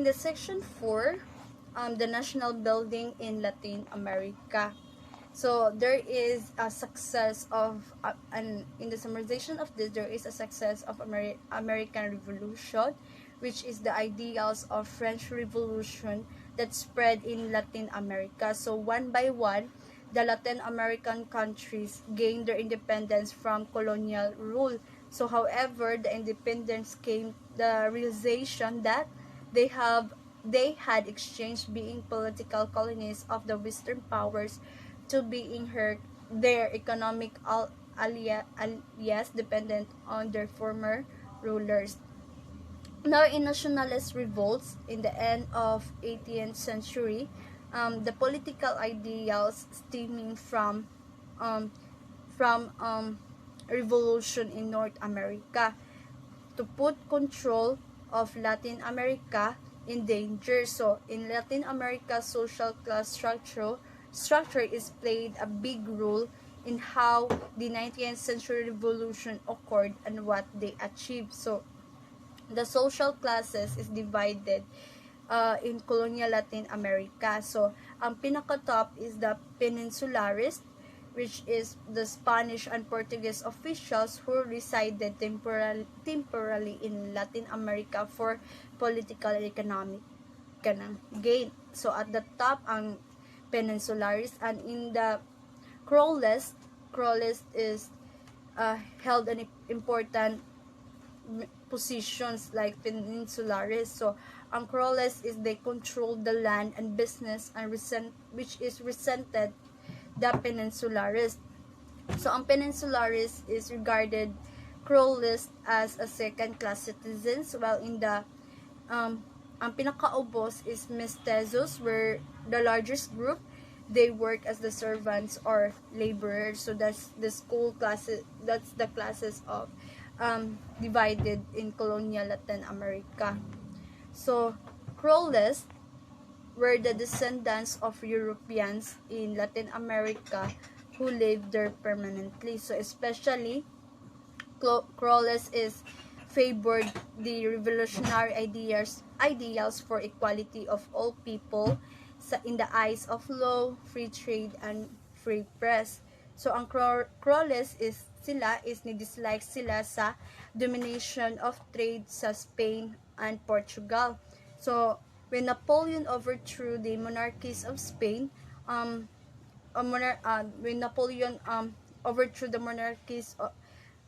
the section 4, the national building in Latin America. So there is a success of, and in the summarization of this, there is a success of American Revolution, which is the ideals of French Revolution that spread in Latin America. So one by one, the Latin American countries gained their independence from colonial rule. So however, the independence came the realization that they had exchanged being political colonies of the Western powers to being their economic allies dependent on their former rulers. Now, in nationalist revolts in the end of 18th century, the political ideals stemming from revolution in North America to put control of Latin America in danger. So, in Latin America, social class structure is played a big role in how the 19th century revolution occurred and what they achieved. So, the social classes is divided in colonial Latin America. So, ang pinaka-top is the Peninsularis, which is the Spanish and Portuguese officials who resided temporarily in Latin America for political and economic gain. So, at the top, ang Peninsularis, and in the Crawlist is held an important positions like Peninsularis. So, ang Crawlist is they control the land and business and which is resented the Peninsularis. So, ang Peninsularis is regarded Crawlist as a second-class citizens, while in the ang pinakaubos is mestizos, where the largest group they work as the servants or laborers. So that's the school classes, that's the classes of divided in colonial Latin America. So Crawlers were the descendants of Europeans in Latin America who lived there permanently. So especially Crawlers is favored the revolutionary ideals for equality of all people in the eyes of law, free trade, and free press. So, ang Crawlers is ni-dislike sila sa domination of trade sa Spain and Portugal. So, when Napoleon overthrew the monarchies of Spain, when Napoleon overthrew the monarchies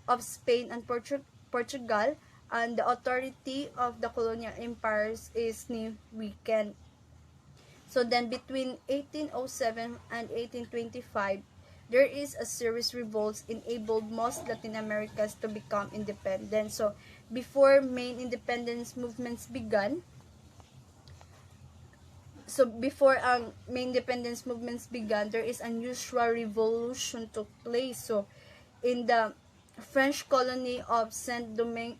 of Spain and Portugal, and the authority of the colonial empires is weakened. So then between 1807 and 1825, there is a series of revolts enabled most Latin Americans to become independent. So before main independence movements began, there is unusual revolution took place. So in the French colony of Saint-Domingue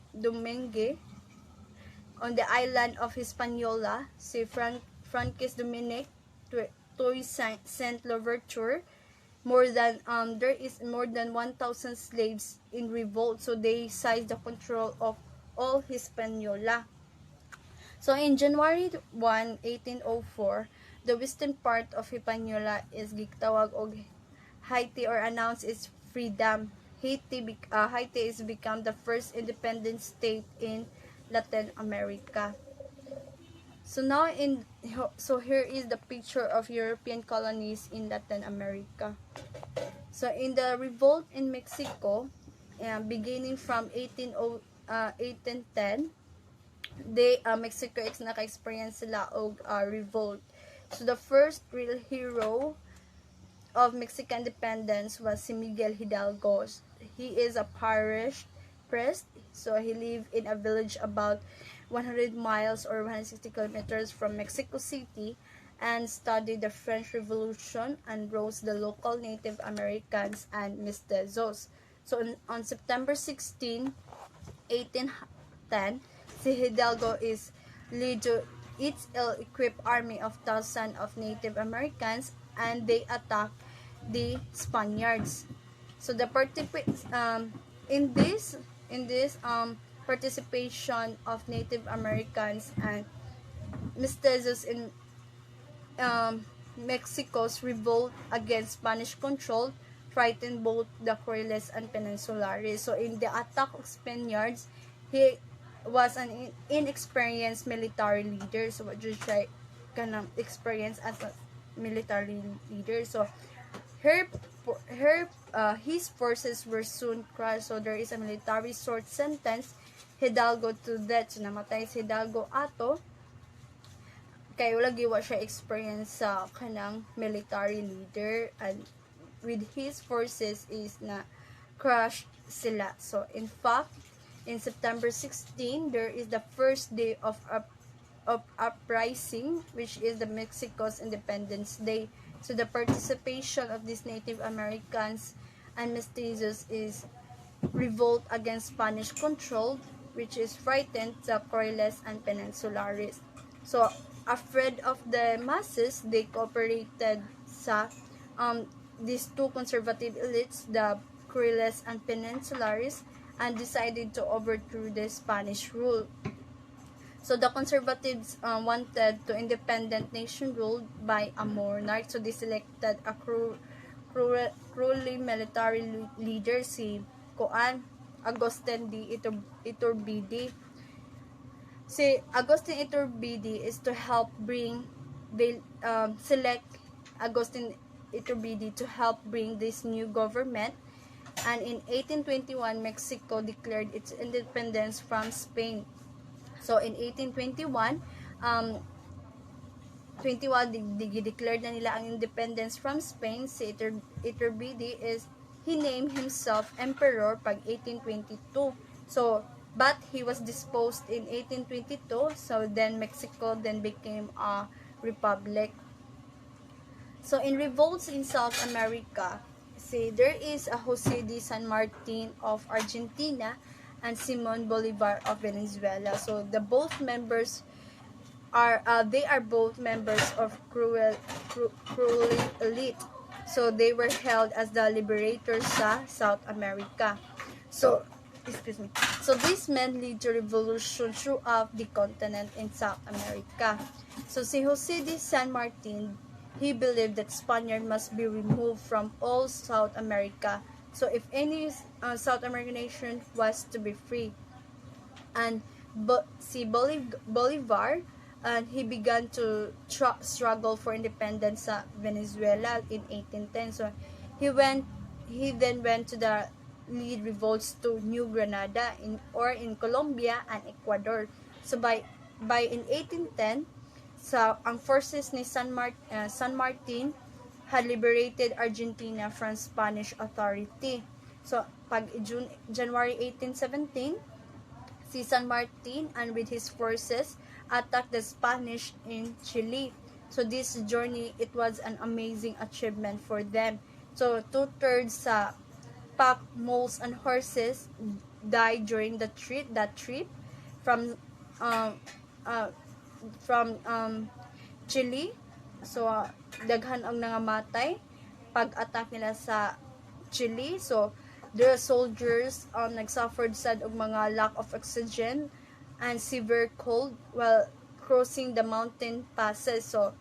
on the island of Hispaniola, si Francis Dominique Toy Saint Louverture, there is more than 1,000 slaves in revolt. So they seized the control of all Hispaniola. So in January 1, 1804, the western part of Hispaniola is gitawag og Haiti, or announced its freedom. Haiti is become the first independent state in Latin America. So now here is the picture of European colonies in Latin America. So in the revolt in Mexico, beginning from 1810, Mexico naka-experience sila og revolt. So the first real hero of Mexican independence was si Miguel Hidalgo. He is a parish priest, so he lived in a village about 100 miles or 160 kilometers from Mexico City, and studied the French Revolution and rose the local Native Americans and mestizos. So on September 16, 1810, si Hidalgo is lead to its ill-equipped army of thousands of Native Americans, and they attack the Spaniards. So the in this participation of Native Americans and mestizos in Mexico's revolt against Spanish control frightened both the Crueles and Peninsulares. So in the attack of Spaniards, he was an inexperienced military leader. So what you try kanang experience as a military leader. So his forces were soon crushed. So there is a military sword sentence Hidalgo to death. So namatay si Hidalgo ato kay wala giwa siya experience sa kanang military leader, and with his forces is na crushed sila. So in fact, in September 16 there is the first day of uprising, which is the Mexico's Independence Day. So the participation of these Native Americans and mestizos is revolt against Spanish control, which is frightened the Crueles and Peninsulares. So afraid of the masses, they cooperated sa these two conservative elites, the Crueles and Peninsulares, and decided to overthrow the Spanish rule. So the conservatives wanted to independent nation ruled by a monarch. So they selected a cruelly military leader, si Agustin de Iturbide. Si Agustin Iturbide is to help select Agustin Iturbide to help bring this new government. And in 1821, Mexico declared its independence from Spain. So in 1821, 21 declared na nila ang independence from Spain. Si Iturbide he named himself emperor pag 1822. So but he was disposed in 1822. So then Mexico then became a republic. So in revolts in South America, there is a Jose de San Martin of Argentina and Simon Bolivar of Venezuela. So the both members are both members of cruel elite. So they were held as the liberators sa South America. So excuse me. So these men lead to revolution throughout the continent in South America. So si Jose de San Martin, he believed that Spaniard must be removed from all South America. So if any South American nation was to be free, and si Bolivar, and he began to struggle for independence sa Venezuela in 1810. So he then went to the lead revolts to New Granada in Colombia and Ecuador. So by in 1810, ang forces ni San Martin had liberated Argentina from Spanish authority. So pag January 1817, si San Martin and with his forces attacked the Spanish in Chile. So this journey, it was an amazing achievement for them. So 2/3 sa pack, mules, and horses died during that trip from Chile. So daghan ang nangamatay pag-attack nila sa Chile. So the soldiers nagsuffered sad og mga lack of oxygen and severe cold while crossing the mountain passes. So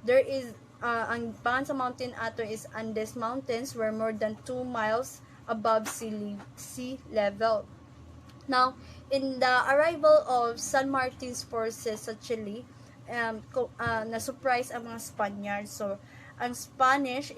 there is ang pangan sa mountain ato is Andes Mountains, were more than 2 miles above sea level. Now, in the arrival of San Martin's forces sa Chile, na-surprise ang mga Spaniards. So, ang Spanish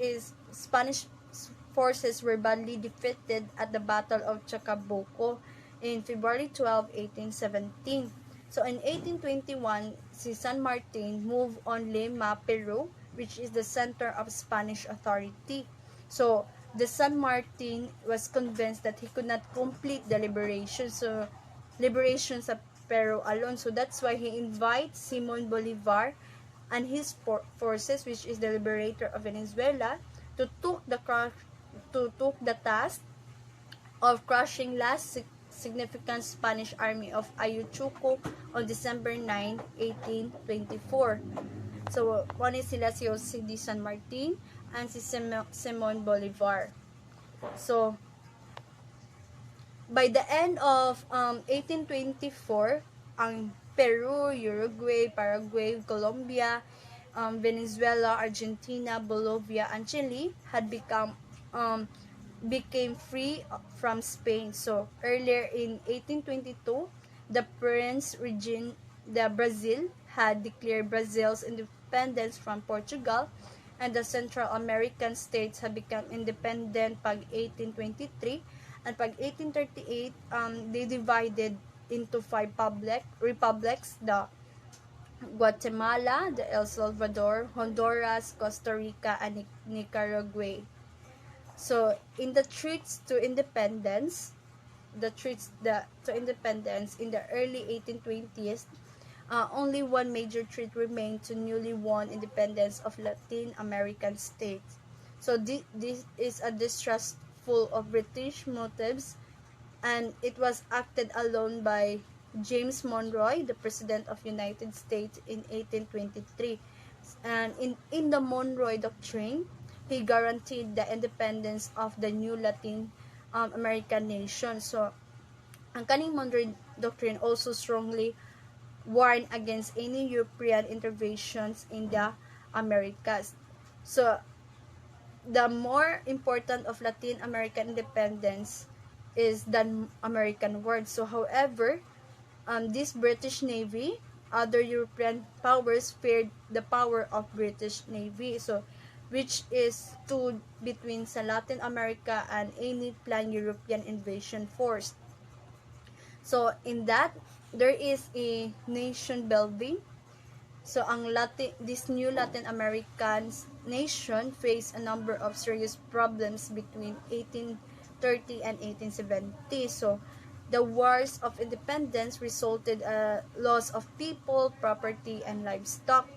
forces were badly defeated at the Battle of Chacabuco in February 12, 1817. So, in 1821, si San Martin moved on Lima, Peru, which is the center of Spanish authority. So, the San Martin was convinced that he could not complete the liberation sa Peru alone. So that's why he invites Simon Bolivar and his forces, which is the liberator of Venezuela, to took the task of crushing last significant Spanish army of Ayacucho on December 9, 1824. So, one is sila si Jose de San Martin and si Simon Bolivar. So, by the end of 1824, ang Peru, Uruguay, Paraguay, Colombia, Venezuela, Argentina, Bolivia, and Chile had became free from Spain. So earlier in 1822, the Prince Regent de Brazil had declared Brazil's independence from Portugal, and the Central American states had become independent pag 1823, and pag 1838 they divided into five republics: the Guatemala, the El Salvador, Honduras, Costa Rica, and Nicaragua. So in the treats to independence, in the early 1820s, only one major threat remained to newly won independence of Latin American states. So this is a distrust full of British motives, and it was acted alone by James Monroe, the President of United States, in 1823. And in the Monroe Doctrine, he guaranteed the independence of the new Latin American nation. So, ang kaning Monroe Doctrine also strongly warned against any European interventions in the Americas. So, the more important of Latin American independence is the American word. So, however, this British Navy, other European powers feared the power of British Navy. So, which is stood between sa Latin America and any planned European invasion force. So, in that, there is a nation building. So, this new Latin American nation faced a number of serious problems between 1830 and 1870. So, the wars of independence resulted loss of people, property, and livestock.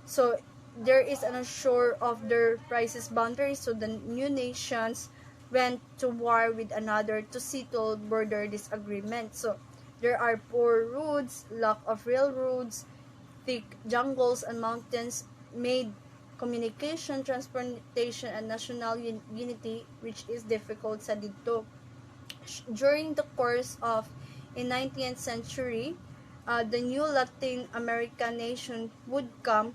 So, there is an ashore of their prices boundaries. So, the new nations went to war with another to settle border disagreements. So, there are poor roads, lack of railroads, thick jungles and mountains made communication, transportation, and national unity which is difficult sa dito. During the course of the 19th century, the new Latin American nation would become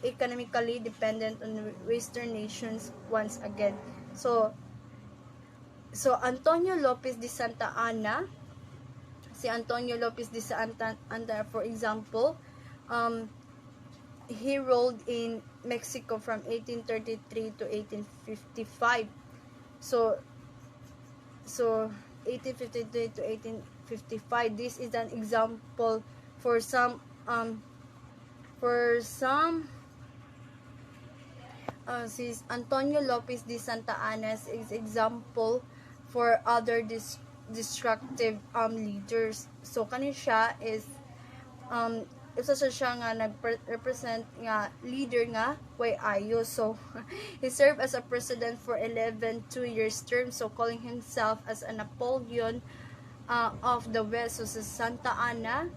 economically dependent on Western nations once again. So Antonio Lopez de Santa Anna, for example, he ruled in Mexico from 1833 to 1855. So 1853 to 1855. This is an example for some since Antonio Lopez de Santa Anna is example for other destructive leaders. So kani siya is isa siya nga nag-represent nga leader nga way ayo. So he served as a president for 2 years term, so calling himself as a Napoleon of the West. So sa Santa Anna,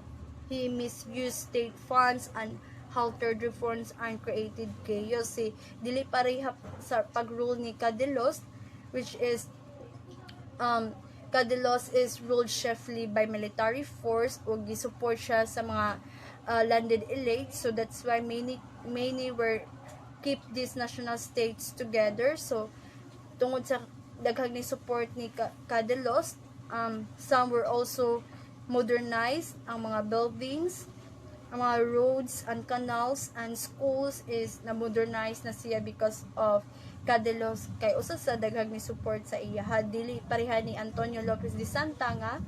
he misused state funds and haltered reforms and created chaos. Dili pareha sa pag-rule ni Cadelos, which is Cadelos is ruled chiefly by military force o gisupport siya sa mga landed elites. So that's why many were keep these national states together. So tungod sa daghang ni support ni Cadelos, some were also modernized. Ang mga buildings, ang mga roads and canals and schools is na-modernize na siya because of Cadelos. Kay usa sa daghang ni support sa iya, dili pareha ni Antonio Lopez de Santa nga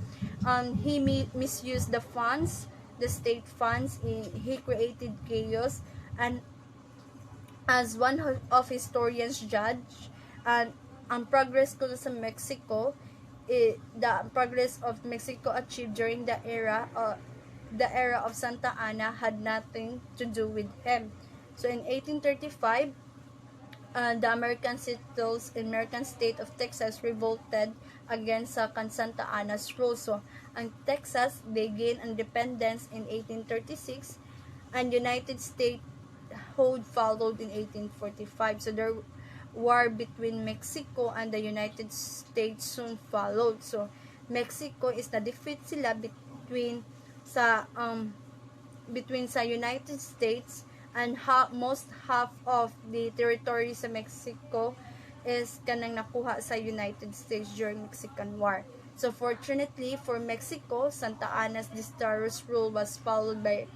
he misused the funds, the state funds. He created chaos, and as one of historians judge, and ang progress ko sa Mexico, the progress of Mexico achieved during the era of Santa Anna had nothing to do with him. So in 1835, the American state of Texas revolted against Santa Anna's rule. So ang Texas, they gained independence in 1836, and United States followed in 1845. So there war between Mexico and the United States soon followed. So Mexico is na-defeat sila between sa between sa United States, and most half of the territory sa Mexico is kanang nakuha sa United States during Mexican War. So fortunately for Mexico, Santa Anna's disastrous rule was followed by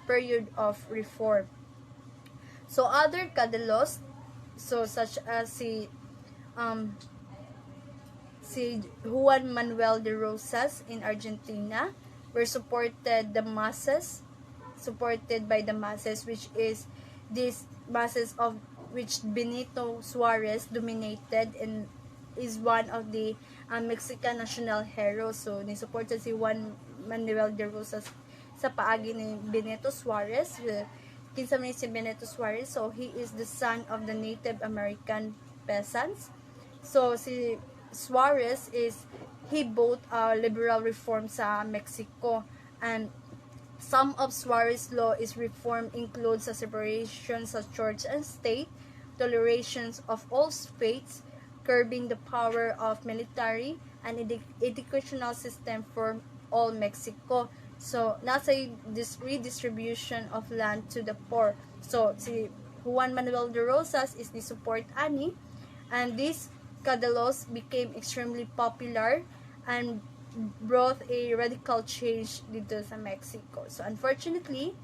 period of reform. So other kadalos, so such as um, si Juan Manuel de Rosas in Argentina were supported by the masses, which is these masses of which Benito Suarez dominated and is one of the Mexican national heroes. So ni supported si Juan Manuel de Rosas sa paagi ni Benito Suarez. Kinsa man si Benito Suarez? So he is the son of the Native American peasants. So si Suarez he brought liberal reform sa Mexico, and some of Suarez law is reform includes a separation sa church and state, tolerations of all faiths, curbing the power of military, and educational system for all Mexico. So nasa this redistribution of land to the poor. So si Juan Manuel de Rosas is the support ani, and this Kadalos became extremely popular and brought a radical change dito sa Mexico. So unfortunately,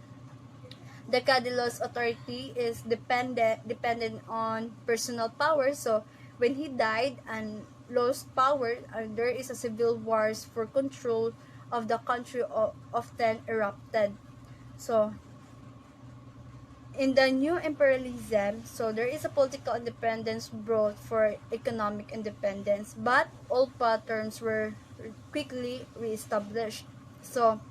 the Kadalos authority is dependent on personal power. So when he died and lost power, there is a civil wars for control of the country often erupted. So in the new imperialism, so there is a political independence brought for economic independence, but all patterns were quickly reestablished. So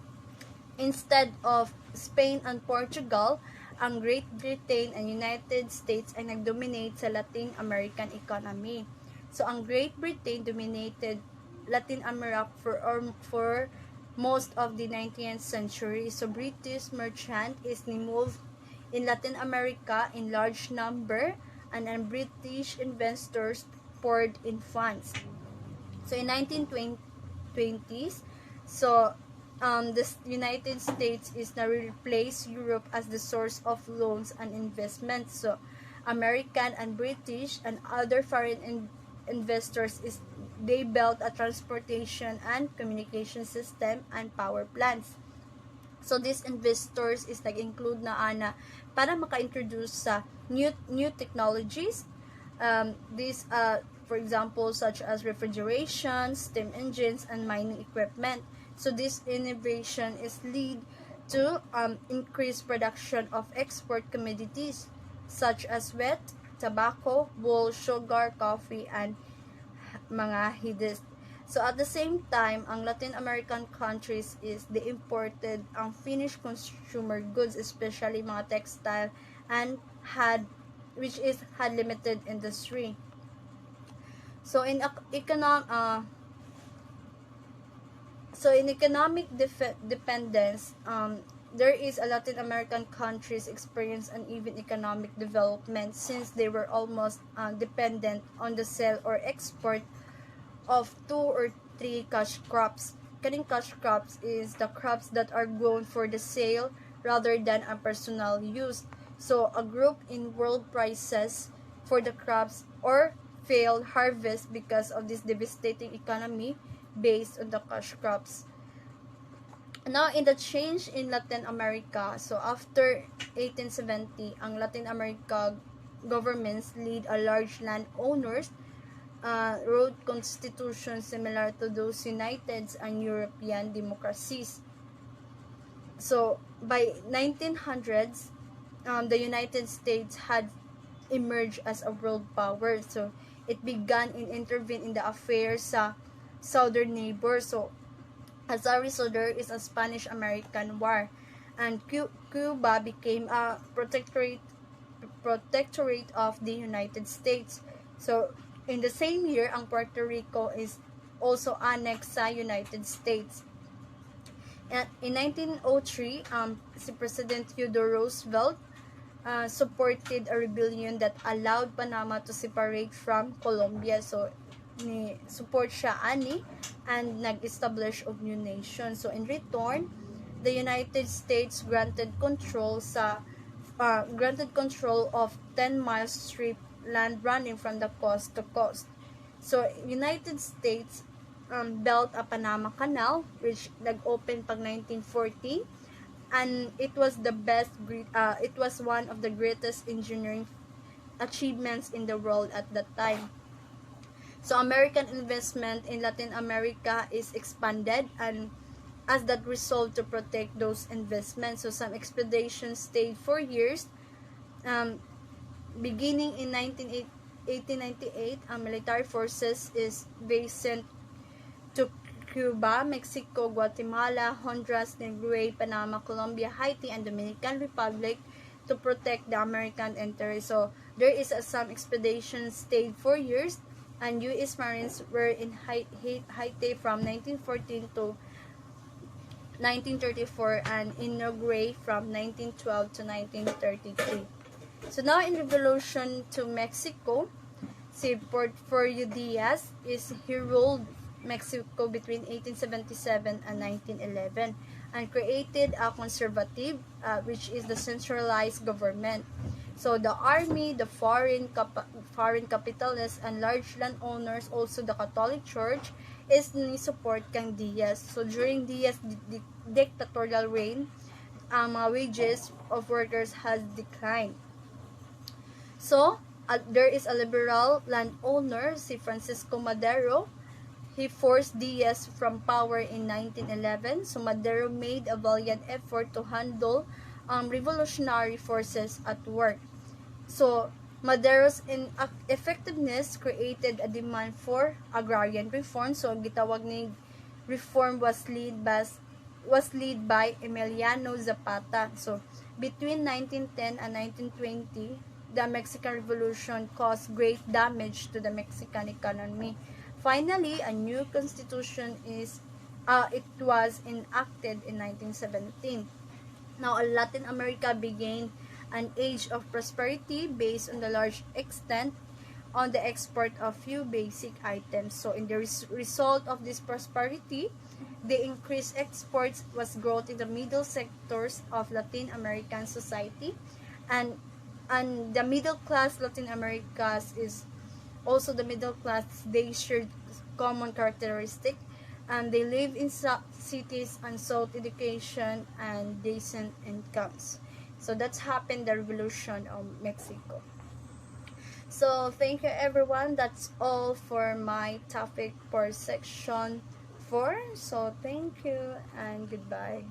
instead of Spain and Portugal, ang Great Britain and United States ay nagdominate sa Latin American economy. So ang Great Britain dominated Latin America for most of the 19th century. So British merchant is moved in Latin America in large number, and British investors poured in funds. So in 1920s, so the United States is now replaced Europe as the source of loans and investments. So American and British and other foreign investors they built a transportation and communication system and power plants. So these investors is nag-include na ana para maka-introduce sa new technologies. These for example such as refrigeration, steam engines, and mining equipment. So this innovation is lead to increased production of export commodities such as wheat, tobacco, wool, sugar, coffee, and mga hidis. So at the same time, ang Latin American countries is they imported ang finished consumer goods, especially mga textile, and had limited industry. So in economic dependence, there is a Latin American countries experience uneven economic development since they were almost dependent on the sale or export of 2 or 3 cash crops. Kaning cash crops is the crops that are grown for the sale rather than a personal use. So a group in world prices for the crops or failed harvest because of this devastating economy based on the cash crops. Now in the change in Latin America, so after 1870, ang Latin America governments lead a large landowners wrote constitutions similar to those United and European democracies. So by 1900s, the United States had emerged as a world power. So it began in intervene in the affairs sa southern neighbors. So as a result, there is a Spanish-American War, and Cuba became a protectorate of the United States. So in the same year, ang Puerto Rico is also annexed sa United States. And in 1903, si President Theodore Roosevelt supported a rebellion that allowed Panama to separate from Colombia. So ni support siya ani and nag-establish og new nation. So in return, the United States granted control of 10 mile strip land running from the coast to coast. So United States built a Panama Canal which nag-open pag 1914, and it was one of the greatest engineering achievements in the world at that time. So American investment in Latin America is expanded, and as that resolved to protect those investments. So some expeditions stayed for years. Beginning in 1898, military forces is based to Cuba, Mexico, Guatemala, Honduras, Nicaragua, Panama, Colombia, Haiti, and Dominican Republic to protect the American interests. So there is some expeditions stayed for years, and U.S. Marines were in Haiti from 1914 to 1934, and in Nicaragua from 1912 to 1933. So now in Revolution to Mexico, si Porfirio Diaz he ruled Mexico between 1877 and 1911 and created a conservative, which is the centralized government. So the army, the foreign capitalists, and large landowners, also the Catholic Church, is ni support kang Diaz. So during Diaz dictatorial reign, wages of workers has declined. So there is a liberal landowner, si Francisco Madero. He forced Diaz from power in 1911. So Madero made a valiant effort to handle revolutionary forces at work. So Madero's effectiveness created a demand for agrarian reform. So ang gitawag ni reform was led by Emiliano Zapata. So between 1910 and 1920, the Mexican Revolution caused great damage to the Mexican economy. Finally, a new constitution was enacted in 1917. Now, Latin America began an age of prosperity based on the large extent on the export of few basic items. So, in the result of this prosperity, the increased exports was growth in the middle sectors of Latin American society, and the middle class Latin Americas is also the middle class. They share common characteristic, and they live in cities and sought education and decent incomes. So that's happened the revolution of Mexico. So thank you everyone. That's all for my topic for section 4. So thank you and goodbye.